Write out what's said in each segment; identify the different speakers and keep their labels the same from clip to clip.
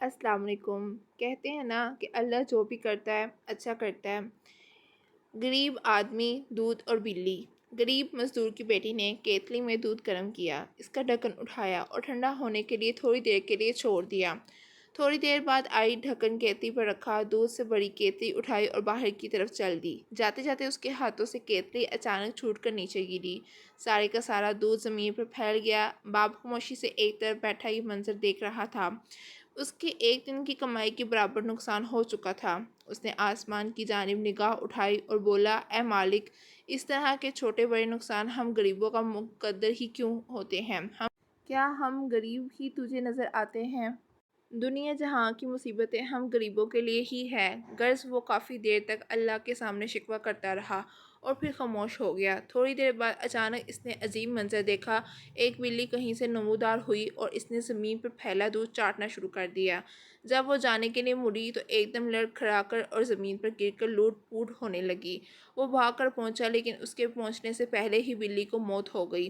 Speaker 1: السلام علیکم۔ کہتے ہیں نا کہ اللہ جو بھی کرتا ہے اچھا کرتا ہے۔ غریب آدمی، دودھ اور بلی۔ غریب مزدور کی بیٹی نے کیتلی میں دودھ گرم کیا، اس کا ڈھکن اٹھایا اور ٹھنڈا ہونے کے لیے تھوڑی دیر کے لیے چھوڑ دیا۔ تھوڑی دیر بعد آئی، ڈھکن کیتلی پر رکھا، دودھ سے بڑی کیتلی اٹھائی اور باہر کی طرف چل دی۔ جاتے جاتے اس کے ہاتھوں سے کیتلی اچانک چھوٹ کر نیچے گری۔ سارے کا سارا دودھ زمین پر پھیل گیا۔ باپ خاموشی سے ایک طرف بیٹھا یہ منظر دیکھ رہا تھا۔ اس کے ایک دن کی کمائی کے برابر نقصان ہو چکا تھا۔ اس نے آسمان کی جانب نگاہ اٹھائی اور بولا، اے مالک، اس طرح کے چھوٹے بڑے نقصان ہم غریبوں کا مقدر ہی کیوں ہوتے ہیں؟ کیا ہم غریب ہی تجھے نظر آتے ہیں؟ دنیا جہاں کی مصیبتیں ہم غریبوں کے لیے ہی ہے۔ غرض وہ کافی دیر تک اللہ کے سامنے شکوہ کرتا رہا اور پھر خاموش ہو گیا۔ تھوڑی دیر بعد اچانک اس نے عجیب منظر دیکھا۔ ایک بلی کہیں سے نمودار ہوئی اور اس نے زمین پر پھیلا دودھ چاٹنا شروع کر دیا۔ جب وہ جانے کے لیے مڑی تو ایک دم لڑکھڑا کر اور زمین پر گر کر لوٹ پوٹ ہونے لگی۔ وہ بھاگ کر پہنچا لیکن اس کے پہنچنے سے پہلے ہی بلی کو موت ہو گئی۔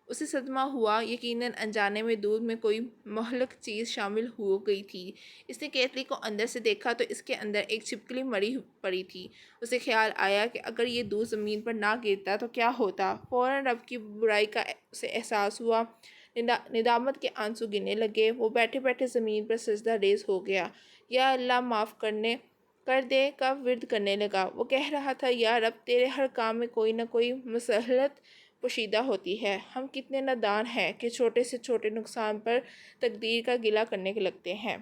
Speaker 1: اسے صدمہ ہوا، یقیناً انجانے میں دودھ میں کوئی مہلک چیز شامل ہو گئی تھی۔ اس نے کیتلی کو اندر سے دیکھا تو اس کے اندر ایک چھپکلی مری پڑی تھی۔ اسے خیال آیا کہ اگر یہ دودھ زمین پر نہ گرتا تو کیا ہوتا۔ فوراً رب کی برائی کا اسے احساس ہوا۔ ندامت کے آنسو گرنے لگے۔ وہ بیٹھے بیٹھے زمین پر سجدہ ریز ہو گیا۔ یا اللہ معاف کر دے کا ورد کرنے لگا۔ وہ کہہ رہا تھا، یا رب، تیرے ہر کام میں کوئی نہ کوئی مصلحت پوشیدہ ہوتی ہے۔ ہم کتنے نادان ہیں کہ چھوٹے سے چھوٹے نقصان پر تقدیر کا گلہ کرنے لگتے ہیں۔